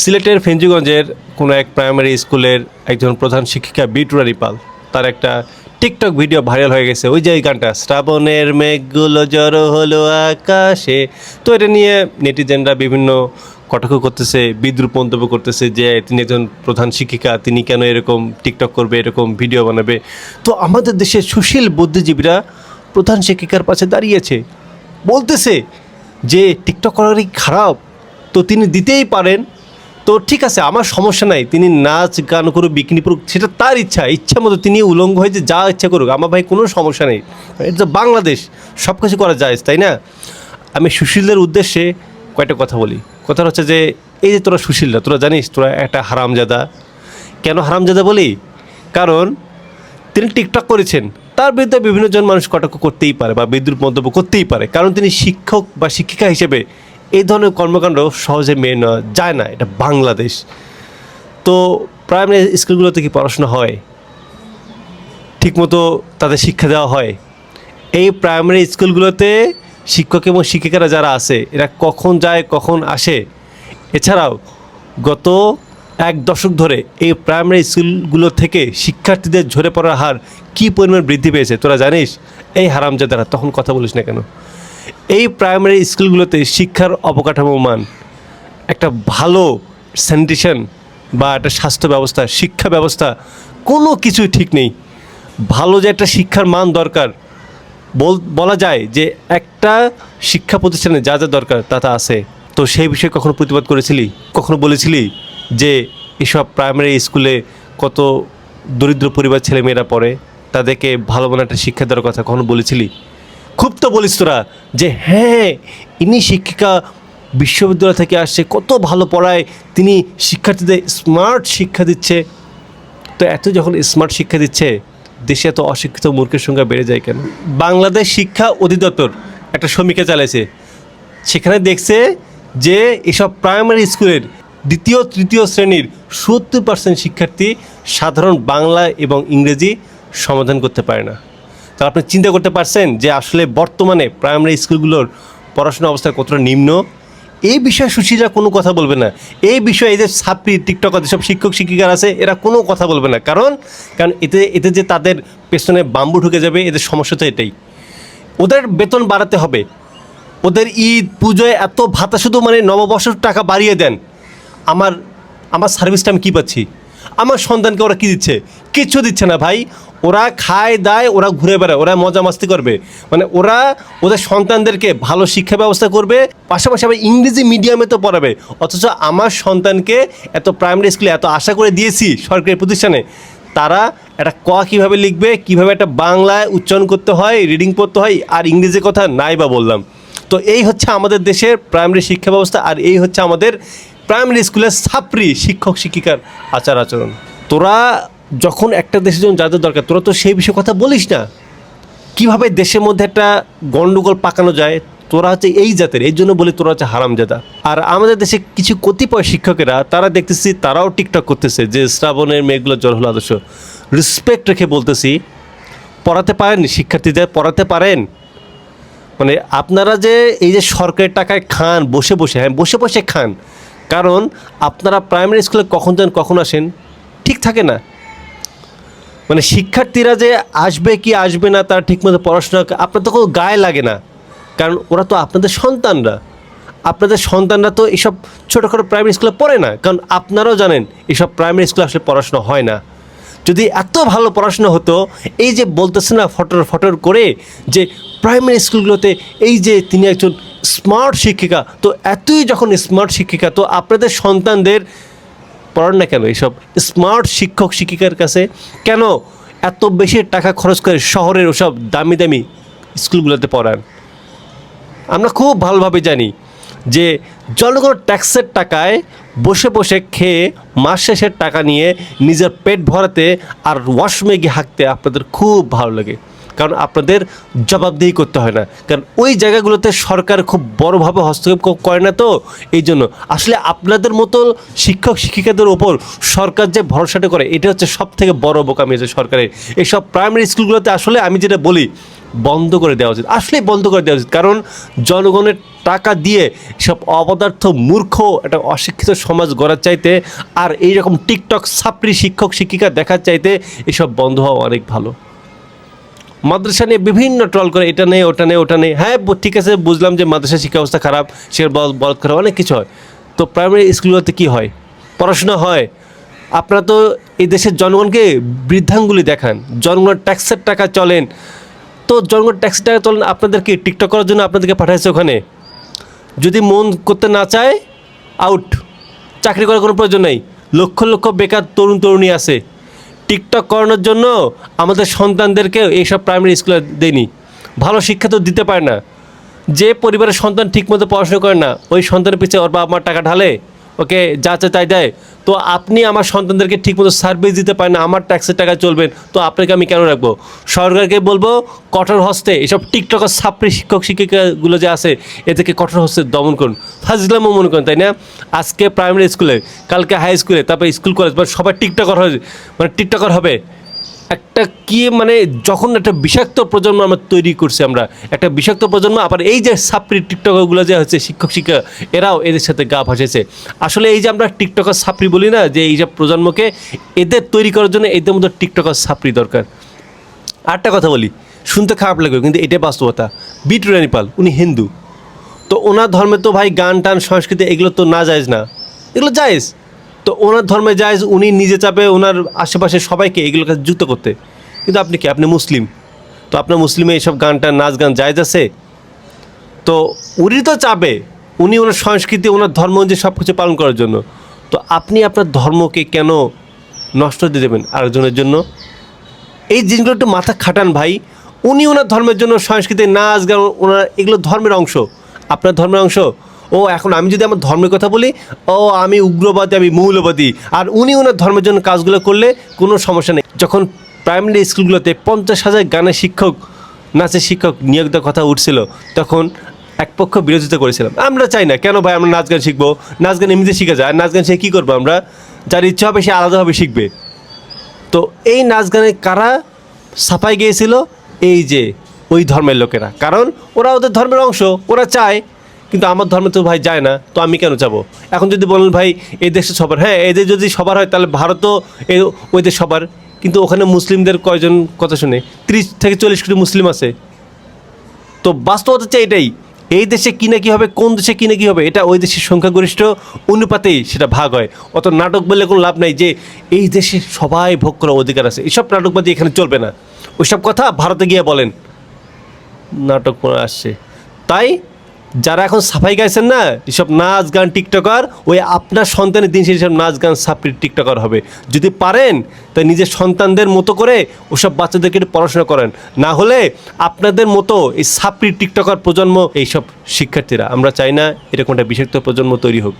সিলেটের ফেঞ্চুগঞ্জের কোনো এক প্রাইমারি স্কুলের একজন প্রধান শিক্ষিকা বিটুরা রিপাল, তার একটা টিকটক ভিডিও ভাইরাল হয়ে গেছে। ওই যে এই গানটা, শ্রাবণের মেঘগুলো জড়ো হলো আকাশে। তো এটা নিয়ে নেটিজেনরা বিভিন্ন কটাক্ষ করতেছে, বিদ্রূপ মন্তব্য করতেছে যে তিনি একজন প্রধান শিক্ষিকা, তিনি কেন এরকম টিকটক করবে, এরকম ভিডিও বানাবে। তো আমাদের দেশের সুশীল বুদ্ধিজীবীরা প্রধান শিক্ষিকার পাশে দাঁড়িয়েছে, বলতেছে যে টিকটক করারই খারাপ, তো তিনি দিতেই পারেন। তো ঠিক আছে, আমার সমস্যা নাই, তিনি নাচ গান করুক, বিকিনি পড়ুক, সেটা তার ইচ্ছা মতো তিনি উলঙ্গ হয়ে যে যা ইচ্ছা করুক, আমার ভাই কোনো সমস্যা নেই। এটা তো বাংলাদেশ, সব কিছু করা যায়, তাই না? আমি সুশীলদের উদ্দেশ্যে কয়েকটা কথা বলি। কথা হচ্ছে যে এই যে তোরা সুশীলরা, তোরা জানিস তোরা একটা হারামজাদা। কেন হারামজাদা বলি? কারণ তিনি টিকটক করেছেন, তার বিরুদ্ধে বিভিন্ন জন মানুষ কটাক্ষ করতেই পারে বা বিদ্রূপ মন্তব্য করতেই পারে, কারণ তিনি শিক্ষক বা শিক্ষিকা হিসেবে এই ধরনের কর্মকাণ্ড সহজে মেনে নেওয়া যায় না। এটা বাংলাদেশ। তো প্রাইমারি স্কুলগুলোতে কি পড়াশোনা হয়? ঠিকমতো তাদের শিক্ষা দেওয়া হয়? এই প্রাইমারি স্কুলগুলোতে শিক্ষক এবং শিক্ষিকারা যারা আছে, এরা কখন যায় কখন আসে? এছাড়াও গত এক দশক ধরে এই প্রাইমারি স্কুলগুলো থেকে শিক্ষার্থীদের ঝরে পড়ার হার কী পরিমাণ বৃদ্ধি পেয়েছে তোরা জানিস? এই হারামজাদারা, তখন কথা বলিস না কেন? এই প্রাইমারি স্কুলগুলোতে শিক্ষার অবকাঠামো মান, একটা ভালো স্যানিটেশন বা একটা স্বাস্থ্য ব্যবস্থা, শিক্ষা ব্যবস্থা, কোনো কিছুই ঠিক নেই। ভালো যে একটা শিক্ষার মান দরকার, বলা যায় যে একটা শিক্ষা প্রতিষ্ঠানে যা যা দরকার তা আছে। তো সেই বিষয়ে কখনো প্রতিবাদ করেছিলি? কখনো বলেছিলি যে এসব প্রাইমারি স্কুলে কত দরিদ্র পরিবার ছেলেমেয়েরা পড়ে, তাদেরকে ভালো মনে একটা শিক্ষা দেওয়ার কথা কখনো বলেছিলি? খুব তো বলিস তোরা যে হ্যাঁ, ইনি শিক্ষিকা, বিশ্ববিদ্যালয় থেকে আসছে, কত ভালো পড়ায়, তিনি শিক্ষার্থীদের স্মার্ট শিক্ষা দিচ্ছে। তো এত যখন স্মার্ট শিক্ষা দিচ্ছে, দেশে এত অশিক্ষিত মূর্খের সংখ্যা বেড়ে যায় কেন? বাংলাদেশ শিক্ষা অধিদপ্তর একটা সমীক্ষা চালাইছে, সেখানে দেখছে যে এসব প্রাইমারি স্কুলের দ্বিতীয় তৃতীয় শ্রেণীর 70% শিক্ষার্থী সাধারণ বাংলা এবং ইংরেজি সমাধান করতে পারে না। তো আপনি চিন্তা করতে পারছেন যে আসলে বর্তমানে প্রাইমারি স্কুলগুলোর পড়াশোনা অবস্থা কতটা নিম্ন। এই বিষয়ে সুশীলরা কোনো কথা বলবে না। এই বিষয়ে এদের ছাত্রী টিকটকার যেসব শিক্ষক শিক্ষিকারা আছে, এরা কোনো কথা বলবে না। কারণ এতে যে তাদের পেছনে বাম্বু ঢুকে যাবে, এদের সমস্যা তো এটাই। ওদের বেতন বাড়াতে হবে, ওদের ঈদ পুজোয় এত ভাতা, শুধু মানে নববর্ষের টাকা বাড়িয়ে দেন। আমার সার্ভিসটা আমি কী পাচ্ছি? আমার সন্তানকে ওরা কী দিচ্ছে? কিচ্ছু দিচ্ছে না ভাই। ওরা খায় দায়, ওরা ঘুরে বেড়ায়, ওরা মজা মাস্তি করবে, মানে ওরা ওদের সন্তানদেরকে ভালো শিক্ষা ব্যবস্থা করবে, পাশাপাশি আবার ইংরেজি মিডিয়ামে তো পড়াবে। অথচ আমার সন্তানকে এত প্রাইমারি স্কুলে এত আশা করে দিয়েছি সরকারি প্রতিষ্ঠানে, তারা একটা ক কীভাবে লিখবে, কীভাবে একটা বাংলায় উচ্চারণ করতে হয়, রিডিং পড়তে হয়, আর ইংরেজি কথা নাই বা বললাম। তো এই হচ্ছে আমাদের দেশের প্রাইমারি শিক্ষা ব্যবস্থা, আর এই হচ্ছে আমাদের প্রাইমারি স্কুলের ছাত্রী শিক্ষক শিক্ষিকার আচার আচরণ। তোরা যখন একটা দেশের জন্য যাদের দরকার, তোরা তো সেই বিষয়ে কথা বলিস না। কীভাবে দেশের মধ্যে একটা গণ্ডগোল পাকানো যায়, তোরা হচ্ছে এই জাতের, এই জন্য বলি তোরা হচ্ছে হারামজাদা। আর আমাদের দেশে কিছু কতিপয় শিক্ষকেরা, তারা দেখতেছি তারাও টিকটক করতেছে যে শ্রাবণের মেঘগুলো জল হলো আদর্শ। রেসপেক্ট রেখে বলতেছি, পড়াতে পারেন? শিক্ষার্থীদের পড়াতে পারেন? মানে আপনারা যে এই যে সরকারের টাকায় খান বসে বসে, হ্যাঁ বসে বসে খান, কারণ আপনারা প্রাইমারি স্কুলে কখন যান কখন আসেন ঠিক থাকে না। মানে শিক্ষার্থীরা যে আসবে কি আসবে না তার ঠিকমতো পড়াশোনা আপনার তো কোনো গায়ে লাগে না, কারণ ওরা তো আপনাদের সন্তানরা। আপনাদের সন্তানরা তো এসব ছোটোখাটো প্রাইমারি স্কুলে পড়ে না, কারণ আপনারাও জানেন এসব প্রাইমারি স্কুলে আসলে পড়াশোনা হয় না। যদি এত ভালো পড়াশোনা হতো, এই যে বলতেছে না ফটর ফটর করে যে প্রাইমারি স্কুলগুলোতে এই যে তিনি একজন স্মার্ট শিক্ষিকা, তো এতই যখন স্মার্ট শিক্ষিকা, তো আপনাদের সন্তানদের পড়ান না কেন এইসব স্মার্ট শিক্ষক শিক্ষিকার কাছে? কেন এত বেশি টাকা খরচ করে শহরের ওসব দামি দামি স্কুলগুলোতে পড়ান? আমরা খুব ভালোভাবে জানি যে জনগণের ট্যাক্সের টাকায় বসে বসে খেয়ে মাস শেষের টাকা নিয়ে নিজের পেট ভরাতে আর ওয়াশরুমে গিয়ে হাঁকতে আপনাদের খুব ভালো লাগে, কারণ আপনাদের জবাবদিহি করতে হয় না, কারণ ওই জায়গাগুলোতে সরকার খুব বড়োভাবে হস্তক্ষেপ করে না। তো এই জন্য আসলে আপনাদের মতো শিক্ষক শিক্ষিকাদের ওপর সরকার যে ভরসাটা করে, এটা হচ্ছে সব থেকে বড় বোকামি যে সরকারের। এইসব প্রাইমারি স্কুলগুলোতে আসলে আমি যেটা বলি, বন্ধ করে দেওয়া উচিত, আসলেই বন্ধ করে দেওয়া উচিত। কারণ জনগণের টাকা দিয়ে সব অপদার্থ মূর্খ একটা অশিক্ষিত সমাজ গড়ার চাইতে আর এইরকম টিকটক ছাত্রী শিক্ষক শিক্ষিকা দেখার চাইতে এসব বন্ধ হওয়া অনেক ভালো। মাদ্রাসা নিয়ে বিভিন্ন ট্রল করে, এটা নেই ওটা নেই ওটা নেই। হ্যাঁ ঠিক আছে, বুঝলাম যে মাদ্রাসা শিক্ষা ব্যবস্থা খারাপ, সে বলদ খারাপ, অনেক কিছু হয়। তো প্রাইমারি স্কুলগুলোতে কী হয়? পড়াশোনা হয়। আপনারা তো এই দেশের জনগণকে বৃদ্ধাঙ্গুলি দেখান, জনগণের ট্যাক্সের টাকা চলেন। তো জনগণ ট্যাক্সের টাকা চলেন, আপনাদেরকে টিকটক করার জন্য আপনাদেরকে পাঠাইছে ওখানে। যদি মন করতে না চায়, আউট, চাকরি করার কোনো প্রয়োজন নেই। লক্ষ লক্ষ বেকার তরুণ তরুণী আছে। টিকটক করানোর জন্য আমাদের সন্তানদেরকে এইসব প্রাইমারি স্কুলে দেয়নি। ভালো শিক্ষা তো দিতে পারে না। যে পরিবারের সন্তান ঠিকমতো পড়াশোনা করে না, ওই সন্তানের পিছিয়ে ওর বাবা মার টাকা ঢালে, ওকে যা চায় তাই দেয়। তো আপনি আমার সন্তানদেরকে ঠিকমতো সার্ভিস দিতে পারেন না, আমার ট্যাক্সের টাকা চলবেন, তো আপনাকে আমি কেন রাখবো? সরকারকে বলবো কঠোর হস্তে এসব টিকটকের ছাত্রী শিক্ষক শিক্ষিকাগুলো যে আছে এদেরকে কঠোর হস্তে দমন করুন। ফাজলামও মনে করেন, তাই না? আজকে প্রাইমারি স্কুলে, কালকে হাই স্কুলে, তারপরে স্কুল কলেজ, সবাই টিকটকার হবে, টিকটকার হবে। একটা কি যখন একটা বিষাক্ত প্রজন্ম আমরা তৈরি করছি, আমরা একটা বিষাক্ত প্রজন্ম। আবার এই যে ছাত্রী টিকটকারগুলো যে হচ্ছে শিক্ষক শিক্ষা, এরাও এদের সাথে গা ভাসেছে। আসলে এই যে আমরা টিকটকার ছাত্রী বলি না, যে এই যে প্রজন্মকে এদের তৈরি করার জন্য এদের মধ্যে টিকটকার ছাত্রী দরকার। আরেকটা কথা বলি, শুনতে খারাপ লাগবে কিন্তু এটাই বাস্তবতা। বিট্টু রানীপাল উনি হিন্দু, তো ওনার ধর্মে তো ভাই গান টান সংস্কৃতি এগুলো তো না জায়েজ না, এগুলো জায়েজ। তো ওনার ধর্মে জায়েজ, উনি নিজে চাপে ওনার আশেপাশে সবাইকে এগুলোকে যুক্ত করতে। কিন্তু আপনি কি, আপনি মুসলিম, তো আপনার মুসলিমে এইসব গানটা নাচ গান জায়েজ আছে? তো উনি তো চাবে, উনি ওনার সংস্কৃতি ওনার ধর্ম অনুযায়ী সব কিছু পালন করার জন্য। তো আপনি আপনার ধর্মকে কেন নষ্ট দিয়ে দেবেন আরেকজনের জন্য? এই জিনিসগুলো একটু মাথা খাটান ভাই। উনি ওনার ধর্মের জন্য সংস্কৃতি নাচ গান ওনার এগুলো ধর্মের অংশ, আপনার ধর্মের অংশ। ও এখন আমি যদি আমার ধর্মের কথা বলি, ও আমি উগ্রবাদী, আমি মৌলবাদী, আর উনি ওনার ধর্মের জন্য কাজগুলো করলে কোনো সমস্যা নেই। যখন প্রাইমারি স্কুলগুলোতে 50,000 গানের শিক্ষক, নাচের শিক্ষক নিয়োগ দেওয়ার কথা উঠছিল, তখন এক পক্ষ বিরোধিতা করেছিলাম। আমরা চাই না, কেন ভাই আমরা নাচ গান শিখবো? নাচ গান এমনিতে শিখা যায়, আর নাচ গান শিখে কী করবো আমরা? যার ইচ্ছা হবে সে আলাদাভাবে শিখবে। তো এই নাচ গানে কারা সাফাই গিয়েছিল? এই যে ওই ধর্মের লোকেরা, কারণ ওরা ওদের ধর্মের অংশ, ওরা চায়। কিন্তু আমার ধর্মে তো ভাই যায় না, তো আমি কেন যাবো? এখন যদি বলেন ভাই এই দেশে সবার, হ্যাঁ এদের যদি সবার হয় তাহলে ভারতও ওই দেশ সবার। কিন্তু ওখানে মুসলিমদের কয়জন কথা শুনে? 30 থেকে 40 কোটি মুসলিম আছে। তো বাস্তবতা হচ্ছে এটাই, এই দেশে কিনে কী হবে, কোন দেশে কিনে কী হবে, এটা ওই দেশের সংখ্যাগরিষ্ঠ অনুপাতেই সেটা ভাগ হয়। অত নাটক বললে কোনো লাভ নাই যে এই দেশে সবাই ভোগ করার অধিকার আছে। এইসব নাটকবাদী এখানে চলবে না। ওইসব কথা ভারতে গিয়ে বলেন, নাটক করে আসছে। তাই যারা এখন সাফাই গাইছেন না, এসব নাচ গান টিকটকার, ওই আপনার সন্তানের দিন শেষে সব নাচ গান সাপড়ি টিকটকার হবে। যদি পারেন তাই নিজের সন্তানদের মতো করে ওসব বাচ্চাদেরকে একটু পড়াশোনা করেন, না হলে আপনাদের মতো এই সাপড়ি টিকটকার প্রজন্ম, এইসব শিক্ষার্থীরা, আমরা চাই না এরকম একটা বিষাক্ত প্রজন্ম তৈরি হোক।